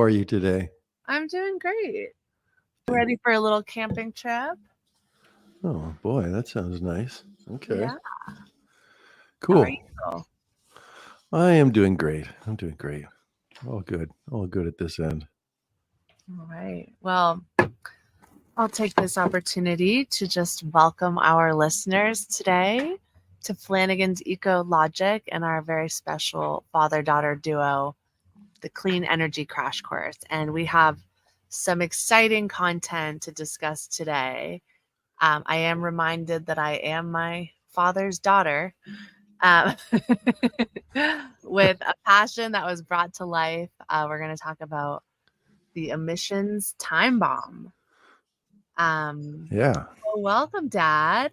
are you today? I'm doing great. Ready for a little camping trip? Oh boy, that sounds nice. Okay, Yeah. How are cool. you? I am doing great. I'm doing great. All good. All good at this end. All right. Well, I'll take this opportunity to just welcome our listeners today to Flanigan's Eco Logic and our very special father-daughter duo, the Clean Energy Crash Course. And we have some exciting content to discuss today. I am reminded that I am my father's daughter. um, with a passion that was brought to life. We're going to talk about the emissions time bomb. Yeah. Well, welcome, Dad.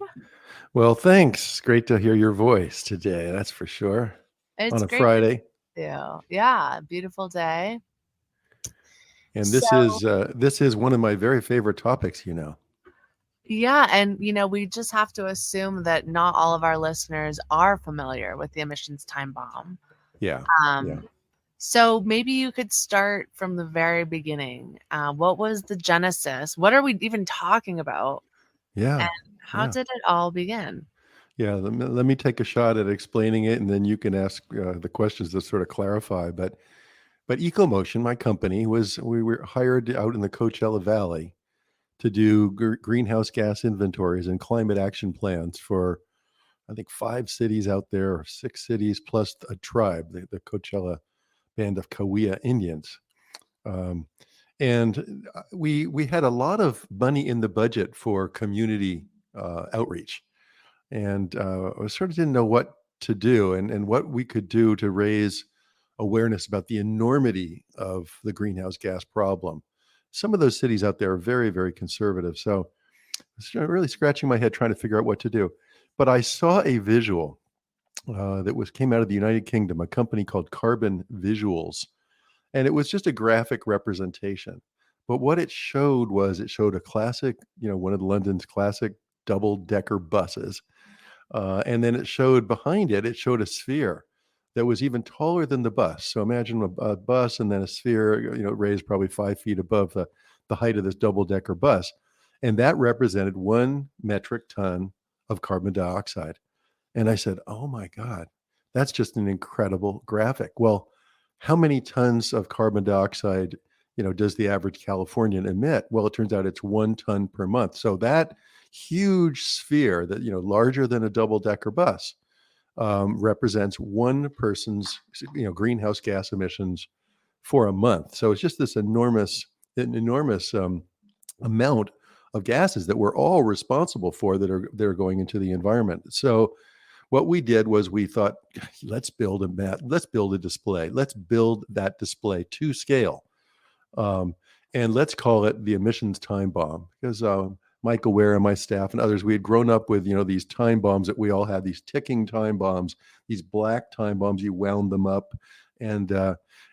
Well, thanks. Great to hear your voice today. That's for sure. On It's a great to Friday, see you. Yeah, beautiful day. and So, this is one of my very favorite topics. yeah, and we just have to assume that not all of our listeners are familiar with the emissions time bomb. Yeah. Yeah. Um, So maybe you could start from the very beginning. What was the genesis? What are we even talking about? And Yeah. how Yeah. did it all begin? Yeah. Let me take a shot at explaining it, and then you can ask the questions that sort of clarify. But EcoMotion, my company, we were hired out in the Coachella Valley to do greenhouse gas inventories and climate action plans for, I think, 5 cities out there, or 6 cities, plus a tribe, the Coachella Band of Cahuilla Indians. Um, and we had a lot of money in the budget for community outreach, and I sort of didn't know what to do and what we could do to raise awareness about the enormity of the greenhouse gas problem. Some of those cities out there are very, very conservative. So I was really scratching my head trying to figure out what to do. But I saw a visual that came out of the United Kingdom, a company called Carbon Visuals, and it was just a graphic representation. But what it showed a classic, one of London's classic double-decker buses, and then it showed a sphere that was even taller than the bus. So imagine a bus and then a sphere, raised probably 5 feet above the height of this double-decker bus, and that represented 1 metric ton of carbon dioxide. And I said, "Oh my God, that's just an incredible graphic." Well, how many tons of carbon dioxide, does the average Californian emit? Well, it turns out it's 1 ton per month. So that huge sphere that, larger than a double-decker bus, represents one person's, greenhouse gas emissions for a month. So it's just this enormous amount of gases that we're all responsible for that are going into the environment. So what we did was we thought, let's build a display. Let's build that display to scale. And let's call it the emissions time bomb, because Michael Ware and my staff and others, we had grown up with, these time bombs that we all had, these ticking time bombs, these black time bombs. You wound them up, and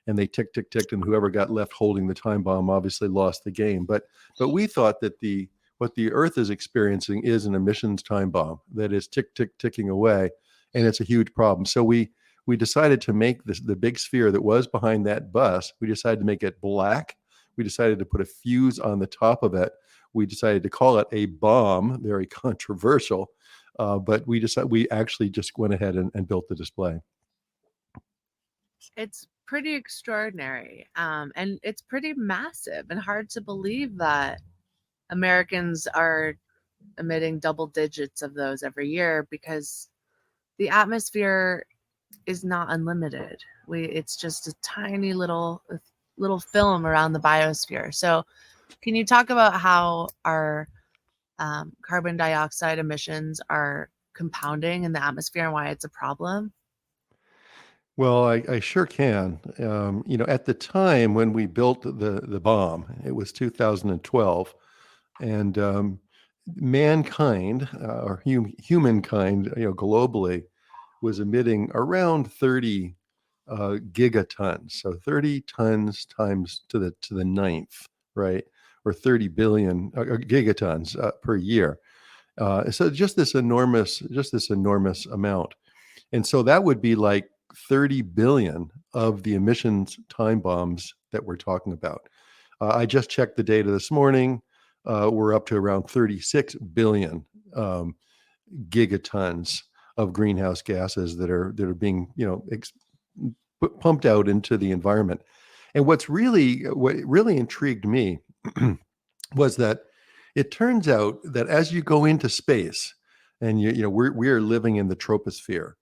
they tick, tick, ticked, and whoever got left holding the time bomb obviously lost the game. But we thought that what the Earth is experiencing is an emissions time bomb that is tick, tick, ticking away, and it's a huge problem. So we decided to make the big sphere that was behind that bus. We decided to make it black. We decided to put a fuse on the top of it. We decided to call it a bomb, very controversial, but we actually just went ahead and built the display. It's pretty extraordinary. And it's pretty massive and hard to believe that Americans are emitting double digits of those every year because the atmosphere is not unlimited. It's just a tiny little film around the biosphere. So can you talk about how our carbon dioxide emissions are compounding in the atmosphere and why it's a problem? Well, I sure can. At the time when we built the bomb, it was 2012, and mankind, or humankind, globally, was emitting around 30 gigatons. So 30 tons times to the ninth, right? Or 30 billion gigatons per year. So just this enormous amount. And so that would be like 30 billion of the emissions time bombs that we're talking about. I just checked the data this morning. We're up to around 36 billion gigatons of greenhouse gases that are being, pumped out into the environment. And what really intrigued me was that it turns out that as you go into space, and we are living in the troposphere,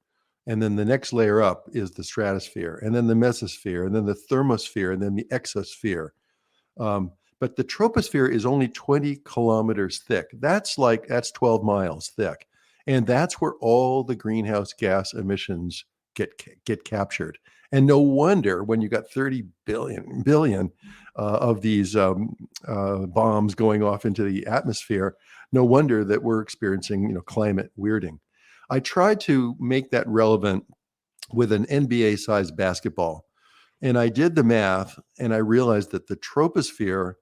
and then the next layer up is the stratosphere, and then the mesosphere, and then the thermosphere, and then the exosphere. But the troposphere is only 20 kilometers thick. That's 12 miles thick. And that's where all the greenhouse gas emissions get captured. And no wonder when you got 30 billion of these bombs going off into the atmosphere, no wonder that we're experiencing climate weirding. I tried to make that relevant with an NBA-sized basketball. And I did the math, and I realized that the troposphere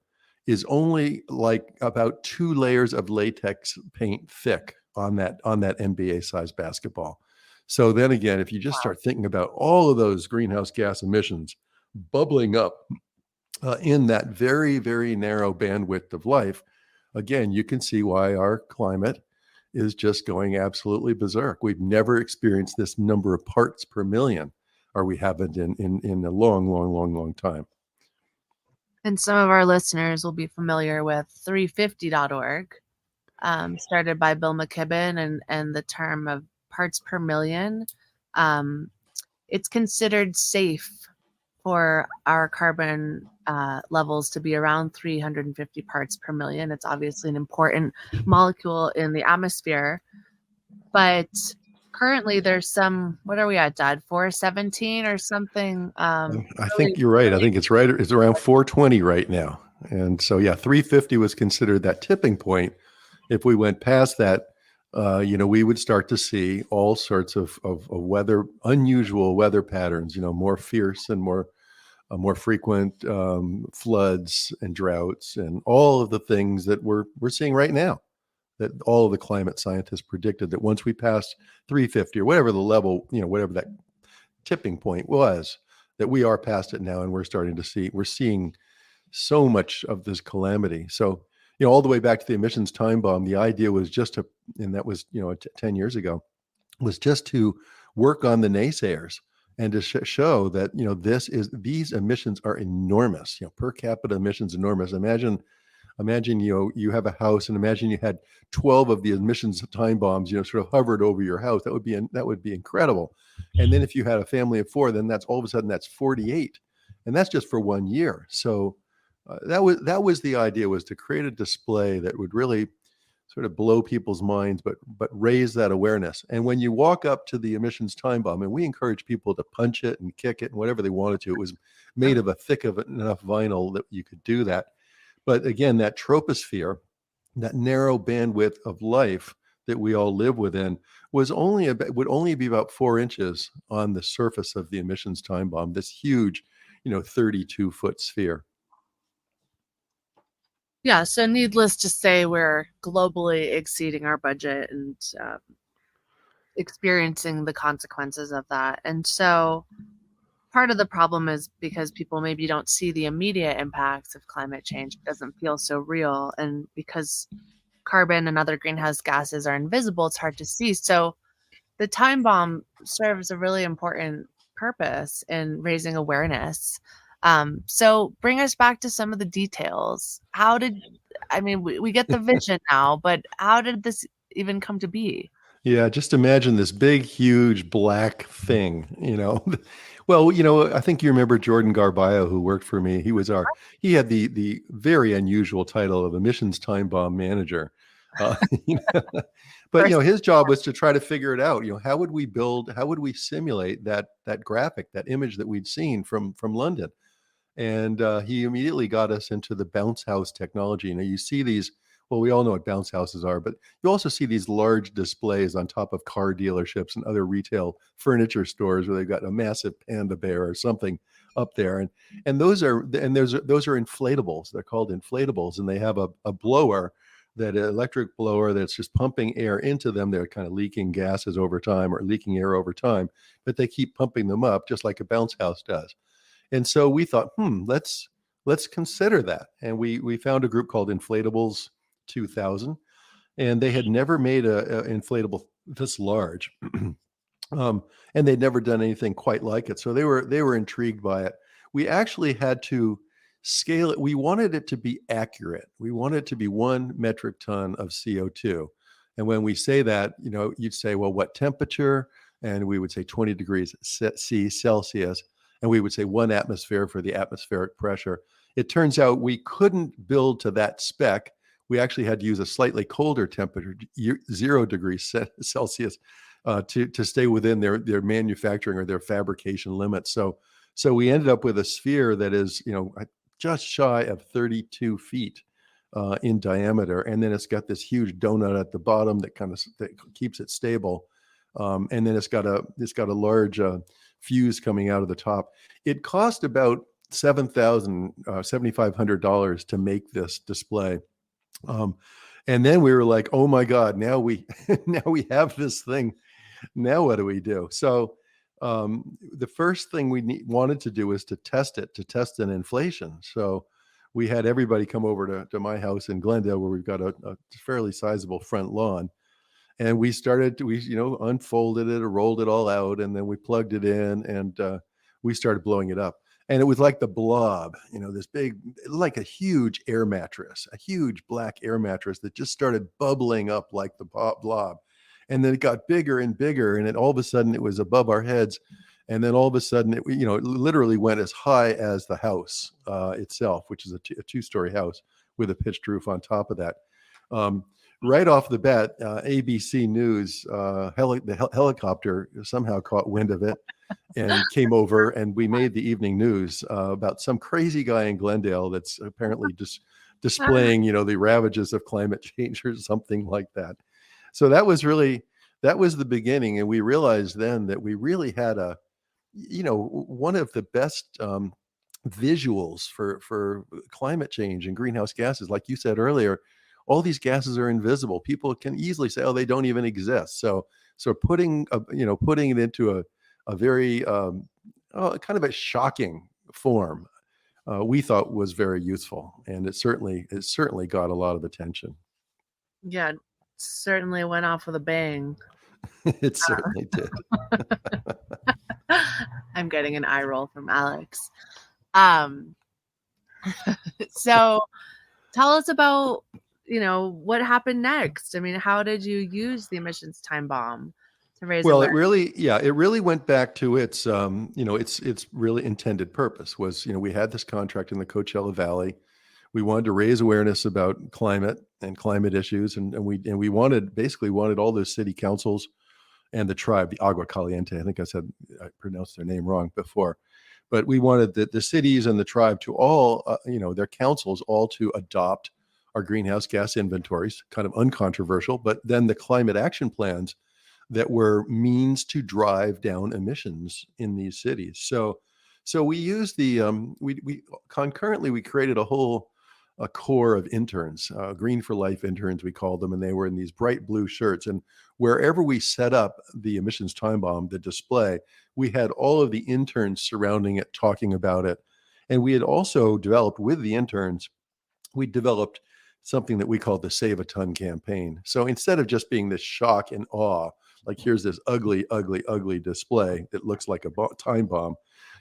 is only like about 2 layers of latex paint thick on that NBA-sized basketball. So then again, if you just start thinking about all of those greenhouse gas emissions bubbling up in that very, very narrow bandwidth of life, again, you can see why our climate is just going absolutely berserk. We've never experienced this number of parts per million, or we haven't in a long time. And some of our listeners will be familiar with 350.org, started by Bill McKibben, and the term of parts per million. It's considered safe for our carbon levels to be around 350 parts per million. It's obviously an important molecule in the atmosphere, but currently there's some, what are we at, Dad? 417 or something? I think you're right. I think it's right. It's around 420 right now. And so, yeah, 350 was considered that tipping point. If we went past that, we would start to see all sorts of unusual weather patterns, more fierce and more frequent floods and droughts and all of the things that we're seeing right now, that all of the climate scientists predicted that once we passed 350 or whatever the level, whatever that tipping point was, that we are past it now, and we're seeing so much of this calamity. So, all the way back to the emissions time bomb, the idea was and that was 10 years ago, was just to work on the naysayers and to show that these emissions are enormous. Per capita emissions enormous. Imagine you have a house, and imagine you had 12 of the emissions time bombs sort of hovered over your house. That would be incredible. And then if you had a family of 4, then that's all of a sudden that's 48, and that's just for 1 year. So that was the idea, was to create a display that would really sort of blow people's minds, but raise that awareness. And when you walk up to the emissions time bomb, and we encourage people to punch it and kick it and whatever they wanted to, it was made of a thick of enough vinyl that you could do that. But again, that troposphere, that narrow bandwidth of life that we all live within, would only be about 4 inches on the surface of the emissions time bomb, this huge, 32-foot sphere. Yeah, so needless to say, we're globally exceeding our budget and experiencing the consequences of that. And so part of the problem is because people maybe don't see the immediate impacts of climate change. It doesn't feel so real. And because carbon and other greenhouse gases are invisible, it's hard to see. So the time bomb serves a really important purpose in raising awareness. So bring us back to some of the details. We get the vision now, but how did this even come to be? Yeah, just imagine this big, huge black thing, Well, I think you remember Jordan Garbayo, who worked for me. He had the very unusual title of emissions time bomb manager. But his job was to try to figure it out. How would we simulate that graphic, that image that we'd seen from London? And he immediately got us into the bounce house technology. You see these, well, we all know what bounce houses are, but you also see these large displays on top of car dealerships and other retail furniture stores where they've got a massive panda bear or something up there. And those are inflatables. They're called inflatables, and they have a blower that electric blower that's just pumping air into them. They're kind of leaking gases over time or leaking air over time, but they keep pumping them up just like a bounce house does. And so we thought, let's consider that. And we found a group called Inflatables 2000, and they had never made a inflatable this large. And they'd never done anything quite like it. So they were intrigued by it. We actually had to scale it. We wanted it to be accurate. We wanted it to be 1 metric ton of CO2. And when we say that, you'd say, well, what temperature? And we would say 20 degrees C Celsius. And we would say 1 atmosphere for the atmospheric pressure. It turns out we couldn't build to that spec. We actually had to use a slightly colder temperature, 0 degrees Celsius, to stay within their manufacturing or their fabrication limits. So we ended up with a sphere that is, just shy of 32 feet in diameter, and then it's got this huge donut at the bottom that that keeps it stable, and then it's got a large fuse coming out of the top. It cost about $7,500 to make this display. And then we were like, oh my God, now we have this thing. Now what do we do? So the first thing we wanted to do was to test an inflation. So we had everybody come over to my house in Glendale, where we've got a fairly sizable front lawn. And we unfolded it or rolled it all out, and then we plugged it in, and we started blowing it up. And it was like the Blob, this big, like a huge air mattress, a huge black air mattress that just started bubbling up like the Blob. And then it got bigger and bigger, and all of a sudden it was above our heads. And then all of a sudden it literally went as high as the house itself, which is a 2-story house with a pitched roof on top of that. Right off the bat, ABC News, the helicopter somehow caught wind of it and came over, and we made the evening news about some crazy guy in Glendale that's apparently just displaying, the ravages of climate change or something like that. So that was the beginning. And we realized then that we really had one of the best visuals for climate change and greenhouse gases. Like you said earlier, all these gases are invisible. People can easily say, oh, they don't even exist. So putting it into a very kind of a shocking form, we thought was very useful. And it certainly got a lot of attention. Yeah, certainly went off with a bang. It certainly did. I'm getting an eye roll from Alex. So tell us about, what happened next. I mean, how did you use the emissions time bomb to raise awareness? It really went back to its really intended purpose. Was, we had this contract in the Coachella Valley. We wanted to raise awareness about climate and climate issues, and we wanted all those city councils and the tribe, the Agua Caliente. I think I pronounced their name wrong before, but we wanted the cities and the tribe to all, their councils all to adopt our greenhouse gas inventories, kind of uncontroversial, but then the climate action plans that were means to drive down emissions in these cities. So we used we concurrently we created a core of interns, Green for Life interns, we called them, and they were in these bright blue shirts. And wherever we set up the emissions time bomb, the display, we had all of the interns surrounding it, talking about it. And we had also developed with the interns, we developed something that we called the Save a Ton campaign. So instead of just being this shock and awe, like here's this ugly, ugly, ugly display that looks like a time bomb,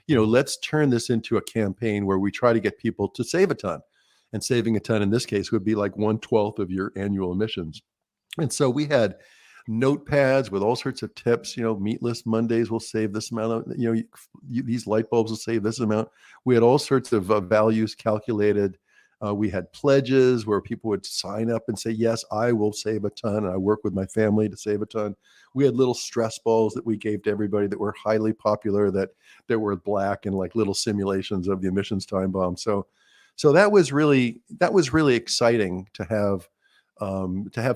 let's turn this into a campaign where we try to get people to save a ton. And saving a ton in this case would be like 1/12 of your annual emissions. And so we had notepads with all sorts of tips. Meatless Mondays will save this amount. These light bulbs will save this amount. We had all sorts of values calculated. We had pledges where people would sign up and say, yes, I will save a ton, and I work with my family to save a ton. We had little stress balls that we gave to everybody that were highly popular, that were black, and like little simulations of the emissions time bomb. So that was really exciting to have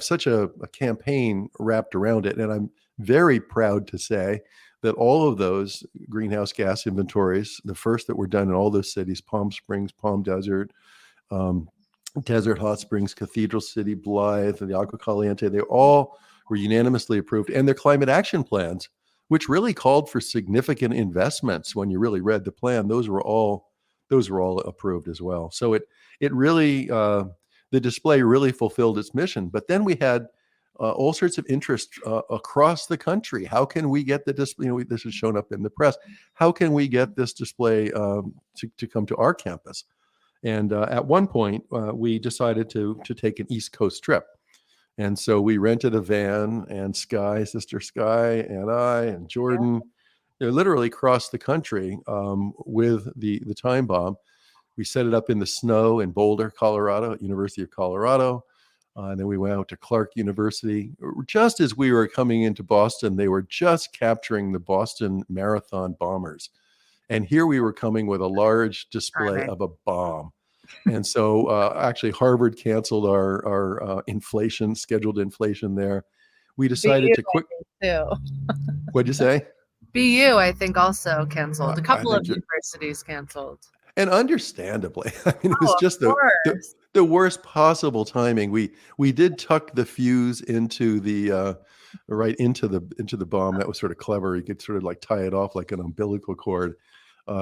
such a campaign wrapped around it. And I'm very proud to say that all of those greenhouse gas inventories, the first that were done in all those cities, Palm Springs, Palm Desert, Desert Hot Springs, Cathedral City, Blythe, and the Agua Caliente, they all were unanimously approved. And their climate action plans, which really called for significant investments when you really read the plan, those were all approved as well. So it really the display really fulfilled its mission. But then we had all sorts of interest across the country. How can we get the display? This has shown up in the press. How can we get this display to come to our campus? And at one point, we decided to take an East Coast trip. And so we rented a van, and Sister Sky, and I, and Jordan, they literally crossed the country with the time bomb. We set it up in the snow in Boulder, Colorado, at University of Colorado. And then we went out to Clark University. Just as we were coming into Boston, they were just capturing the Boston Marathon bombers. And here we were coming with a large display of a bomb. And so actually Harvard canceled our scheduled inflation there. We decided to quit. Too. What'd you say? BU, I think, also canceled. A couple of universities canceled. And understandably, I mean, it was just the worst possible timing. We did tuck the fuse into the right into the bomb. That was sort of clever. You could sort of like tie it off like an umbilical cord.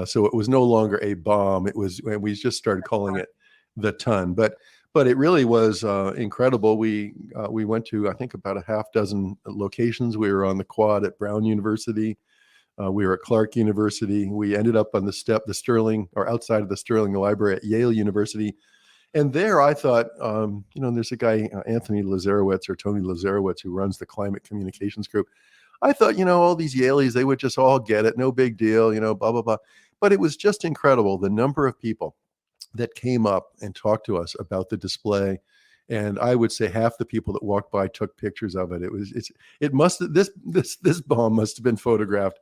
So it was no longer a bomb. We just started calling it the ton. But it really was incredible. We went to, I think, about a half dozen locations. We were on the quad at Brown University. We were at Clark University. We ended up on outside of the Sterling Library at Yale University. And there I thought, there's a guy, Anthony Lazarowitz or Tony Lazarowitz, who runs the climate communications group. I thought, all these Yaleys, they would just all get it. No big deal, blah, blah, blah. But it was just incredible, the number of people that came up and talked to us about the display. And I would say half the people that walked by took pictures of it. This bomb must have been photographed,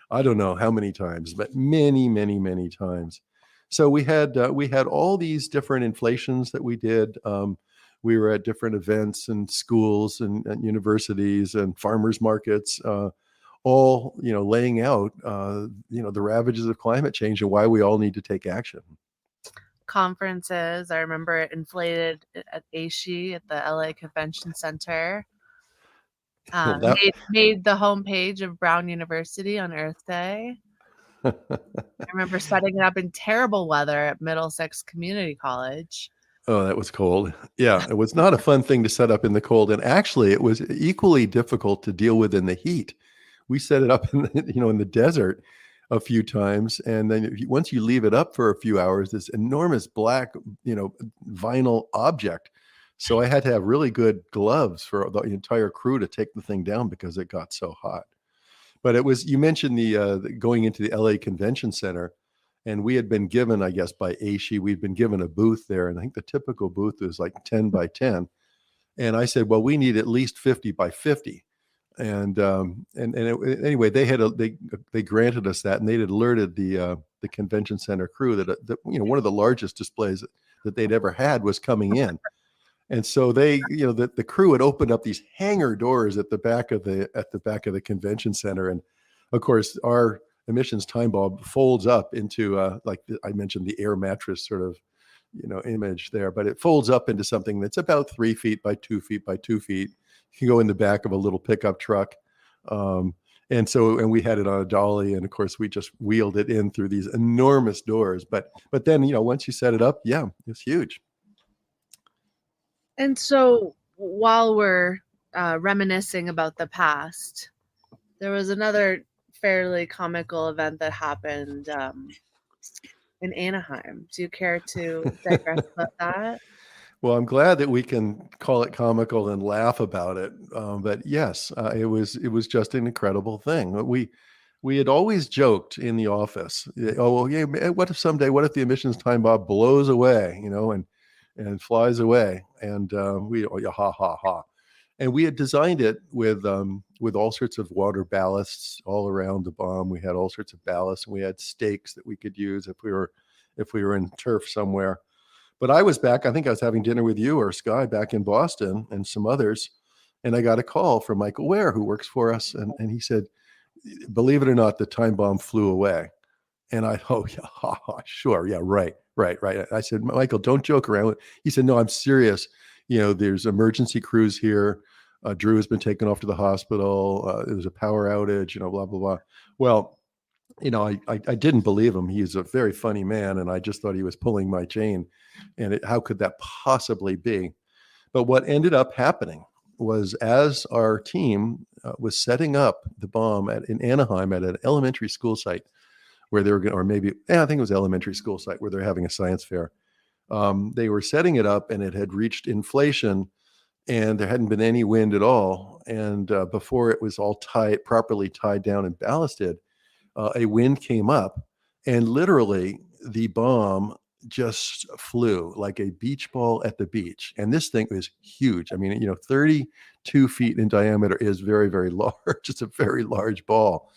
I don't know how many times, but many, many, many times. So we had all these different inflations that we did. We were at different events and schools and universities and farmers markets, all laying out the ravages of climate change and why we all need to take action. Conferences, I remember it inflated at ASHE at the LA Convention Center. Made the homepage of Brown University on Earth Day. I remember setting it up in terrible weather at Middlesex Community College. Oh, that was cold. Yeah, it was not a fun thing to set up in the cold. And actually, it was equally difficult to deal with in the heat. We set it up in the desert a few times. And then once you leave it up for a few hours, this enormous black, vinyl object. So I had to have really good gloves for the entire crew to take the thing down because it got so hot. But you mentioned the going into the LA Convention Center. And we had been given, I guess, by ASHE, we'd been given a booth there. And I think the typical booth was like 10 by 10. And I said, well, we need at least 50 by 50. Anyway, they granted us that, and they'd alerted the convention center crew that one of the largest displays that they'd ever had was coming in. And so the crew had opened up these hangar doors at the back of the convention center. And of course, our emissions time bomb folds up into I mentioned the air mattress sort of image there, but it folds up into something that's about 3 feet by 2 feet by 2 feet. You can go in the back of a little pickup truck. And we had it on a dolly, and of course we just wheeled it in through these enormous doors. But then, once you set it up, yeah, it's huge. And so while we're reminiscing about the past, there was another fairly comical event that happened in Anaheim. Do you care to digress about that? Well, I'm glad that we can call it comical and laugh about it. But yes, it was just an incredible thing. We had always joked in the office, oh, well, yeah, what if the emissions time bomb blows away, and flies away, and ha ha ha. And we had designed it with all sorts of water ballasts all around the bomb. We had all sorts of ballasts, and we had stakes that we could use if we were in turf somewhere. But I was back, I think I was having dinner with you or Sky back in Boston and some others. And I got a call from Michael Ware, who works for us. And he said, believe it or not, the time bomb flew away. And I, oh yeah, ha, ha, sure, yeah, right. I said, Michael, don't joke around. He said, no, I'm serious. There's emergency crews here. Drew has been taken off to the hospital. There's a power outage. Blah blah blah. Well, I didn't believe him. He's a very funny man, and I just thought he was pulling my chain. And how could that possibly be? But what ended up happening was, as our team was setting up the bomb in Anaheim at an elementary school site where they were going, or maybe, I think it was elementary school site where they're having a science fair. They were setting it up, and it had reached inflation, and there hadn't been any wind at all. And before it was all properly tied down and ballasted, a wind came up, and literally the bomb just flew like a beach ball at the beach. And this thing was huge. I mean, 32 feet in diameter is very, very large. It's a very large ball.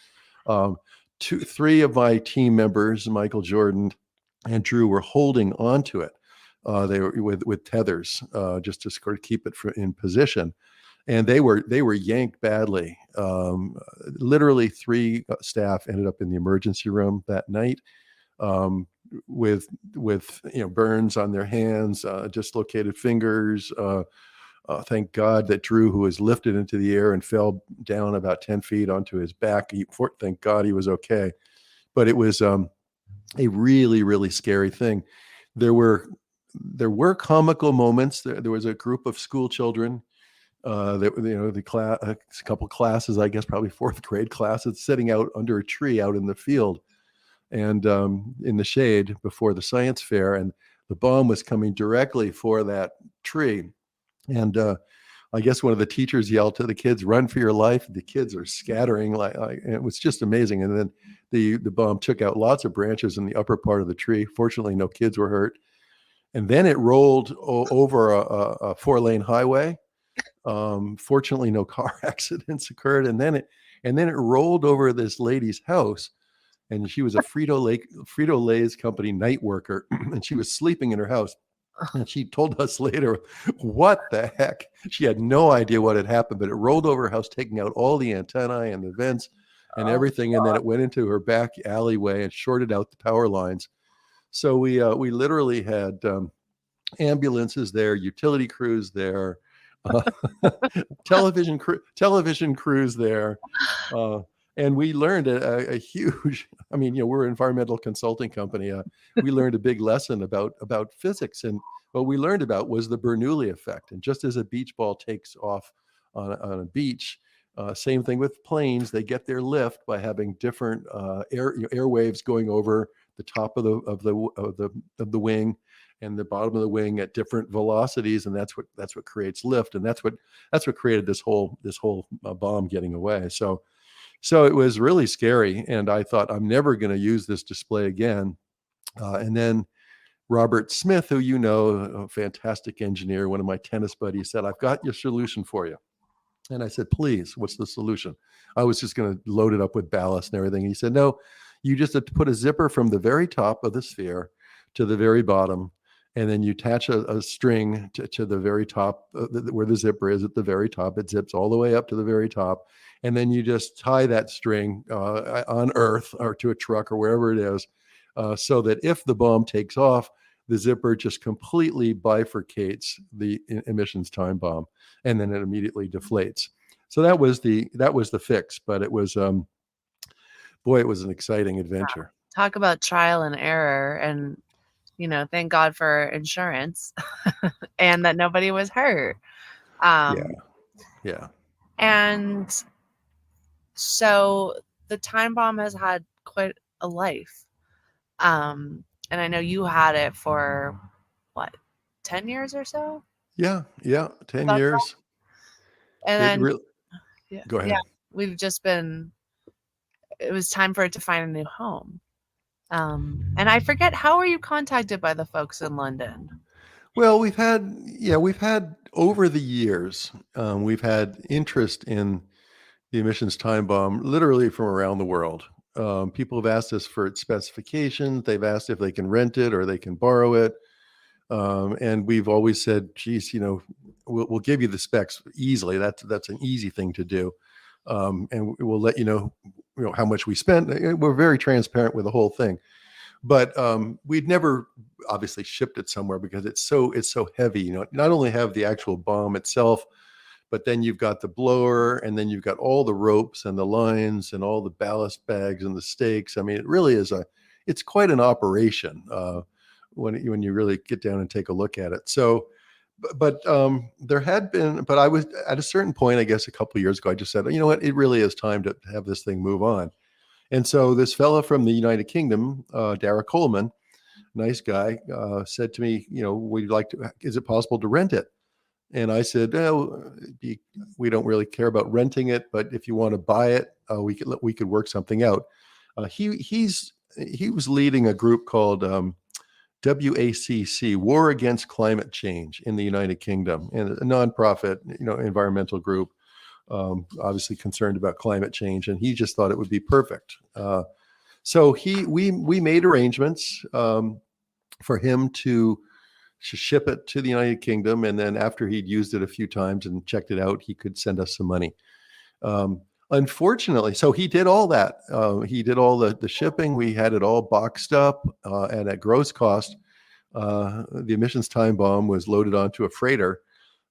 Three of my team members, Michael, Jordan, and Drew, were holding onto it. They were with tethers, just to sort of keep it in position, and they were yanked badly. Literally, three staff ended up in the emergency room that night, with burns on their hands, dislocated fingers. Thank God that Drew, who was lifted into the air and fell down about 10 feet onto his back, thank God he was okay. But it was a really, really scary thing. There were comical moments. There was a group of school children, the class, a couple classes, I guess probably fourth grade classes, sitting out under a tree out in the field, and in the shade before the science fair, and the bomb was coming directly for that tree. And I guess one of the teachers yelled to the kids, "Run for your life!" The kids are scattering like it was just amazing. And then the bomb took out lots of branches in the upper part of the tree. Fortunately, no kids were hurt. And then it rolled over a 4-lane highway. Fortunately, no car accidents occurred. And then it rolled over this lady's house, and she was a Frito-Lay's company night worker, and she was sleeping in her house. And she told us later, what the heck? She had no idea what had happened, but it rolled over her house, taking out all the antennae and the vents and everything. And then it went into her back alleyway and shorted out the power lines. So we literally had ambulances there, utility crews there, television crews there. And we learned a huge, I mean, we're an environmental consulting company. We learned a big lesson about physics. And what we learned about was the Bernoulli effect. And just as a beach ball takes off on a beach, same thing with planes. They get their lift by having different air waves going over the top of the wing and the bottom of the wing at different velocities, and that's what creates lift, and that's what created this whole bomb getting away. So it was really scary, and I thought, I'm never going to use this display again. And then Robert Smith, who a fantastic engineer, one of my tennis buddies, said, "I've got your solution for you." And I said, "Please, what's the solution?" I was just going to load it up with ballast and everything. And he said, "No, you just have to put a zipper from the very top of the sphere to the very bottom, and then you attach a string to the very top, where the zipper is at the very top. It zips all the way up to the very top. And then you just tie that string on Earth or to a truck or wherever it is, so that if the bomb takes off, the zipper just completely bifurcates the emissions time bomb, and then it immediately deflates." So that was the fix, but it was, boy, it was an exciting adventure. Talk about trial and error, and thank God for insurance and that nobody was hurt. Yeah. And so the time bomb has had quite a life. And I know you had it for what, 10 years or so? Yeah. 10 About years. that? And then Go ahead. it was time for it to find a new home. And I forget, how were you contacted by the folks in London? Well, we've had over the years, we've had interest in the emissions time bomb literally from around the world. People have asked us for its specifications. They've asked if they can rent it or they can borrow it. And we've always said, geez, we'll give you the specs easily. That's an easy thing to do. And we'll let you know how much we spent. We're very transparent with the whole thing. But we'd never obviously shipped it somewhere because it's so heavy. Not only have the actual bomb itself, but then you've got the blower, and then you've got all the ropes and the lines and all the ballast bags and the stakes. I mean, it really is it's quite an operation when you really get down and take a look at it. So, but there had been, but I was at a certain point, I guess a couple of years ago, I just said, you know what, it really is time to have this thing move on. And so this fellow from the United Kingdom, Dara Coleman, nice guy, said to me, is it possible to rent it? And I said, oh, we don't really care about renting it, but if you want to buy it, we could work something out. He was leading a group called WACC, War Against Climate Change, in the United Kingdom, and a nonprofit, environmental group, obviously concerned about climate change. And he just thought it would be perfect. So we made arrangements for him to ship it to the United Kingdom, and then after he'd used it a few times and checked it out, he could send us some money. Unfortunately, so he did all that. He did all the shipping. We had it all boxed up, and at gross cost, the emissions time bomb was loaded onto a freighter,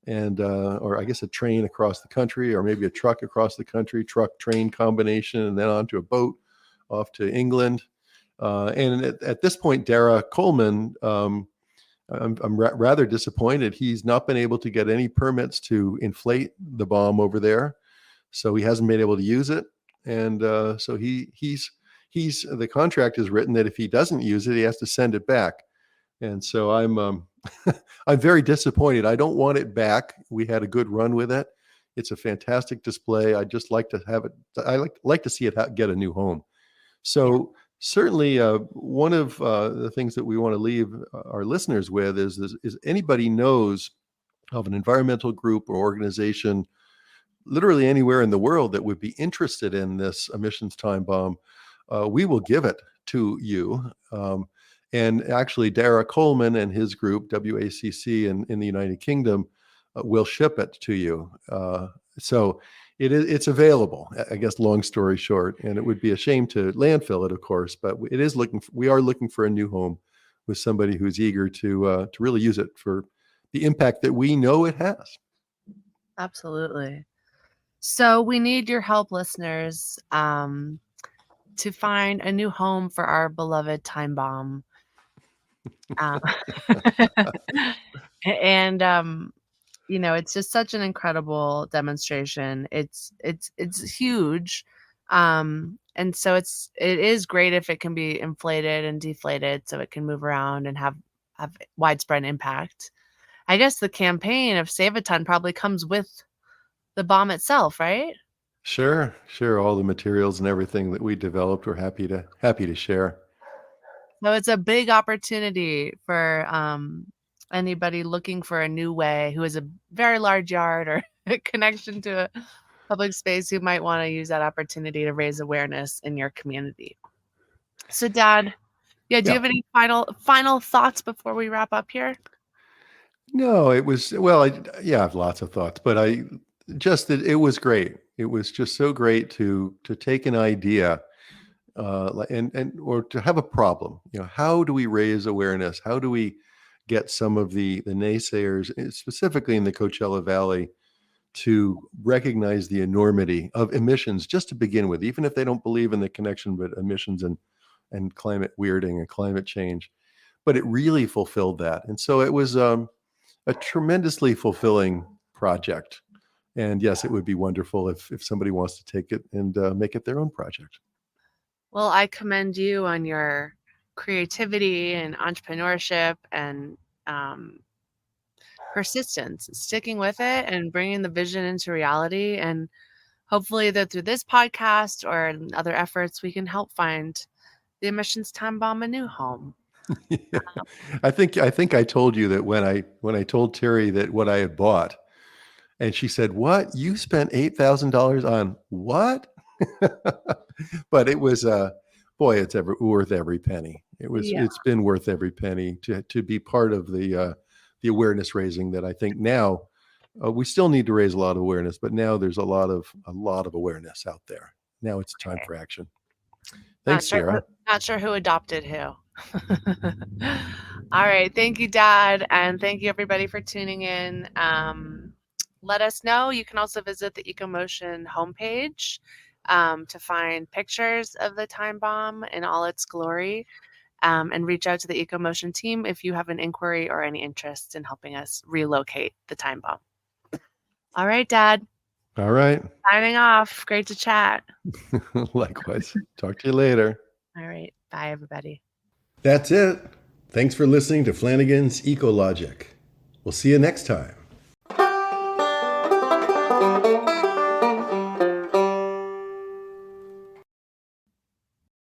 and or I guess a train across the country, or maybe a truck across the country, truck-train combination, and then onto a boat off to England. And at this point, Dara Coleman, I'm rather disappointed. He's not been able to get any permits to inflate the bomb over there, so he hasn't been able to use it. And so he's the contract is written that if he doesn't use it, he has to send it back. And so I'm I'm very disappointed. I don't want it back. We had a good run with it. It's a fantastic display. I just like to have it. I like to see it get a new home. So certainly, one of the things that we want to leave our listeners with is anybody knows of an environmental group or organization, literally anywhere in the world, that would be interested in this emissions time bomb, we will give it to you. And actually, Dara Coleman and his group, WACC, in the United Kingdom, will ship it to you. So it's available, I guess, long story short. And it would be a shame to landfill it, of course, but we are looking for a new home with somebody who's eager to really use it for the impact that we know it has. Absolutely. So we need your help, listeners, to find a new home for our beloved time bomb. And it's just such an incredible demonstration. It's huge. And so it is great if it can be inflated and deflated so it can move around and have widespread impact. I guess the campaign of Save a Ton probably comes with the bomb itself, right? Sure. All the materials and everything that we developed, we're happy to share. So it's a big opportunity for anybody looking for a new way, who has a very large yard or a connection to a public space, who might want to use that opportunity to raise awareness in your community. So, Dad, do you have any final thoughts before we wrap up here? No, it was, well, I have lots of thoughts, but it was great. It was just so great to take an idea or to have a problem. How do we raise awareness? How do we get some of the naysayers, specifically in the Coachella Valley, to recognize the enormity of emissions, just to begin with, even if they don't believe in the connection with emissions and climate weirding and climate change. But it really fulfilled that. And so it was a tremendously fulfilling project. And yes, it would be wonderful if somebody wants to take it and make it their own project. Well, I commend you on your creativity and entrepreneurship and persistence, sticking with it and bringing the vision into reality. And hopefully that through this podcast or other efforts, we can help find the emissions time bomb a new home. Yeah. I think I told you that when I told Terry that what I had bought, and she said, "What? You spent $8,000 on what?" But it was boy, it's worth every penny. It's been worth every penny to be part of the awareness raising that I think now we still need to raise a lot of awareness, but now there's a lot of awareness out there. Now it's time for action. Not Thanks, sure. Sierra. Not sure who adopted who. All right. Thank you, Dad. And thank you, everybody, for tuning in. Let us know. You can also visit the EcoMotion homepage to find pictures of the time bomb in all its glory, and reach out to the EcoMotion team if you have an inquiry or any interest in helping us relocate the time bomb. All right, Dad. All right. Signing off. Great to chat. Likewise. Talk to you later. All right. Bye, everybody. That's it. Thanks for listening to Flanigan's Ecologic. We'll see you next time.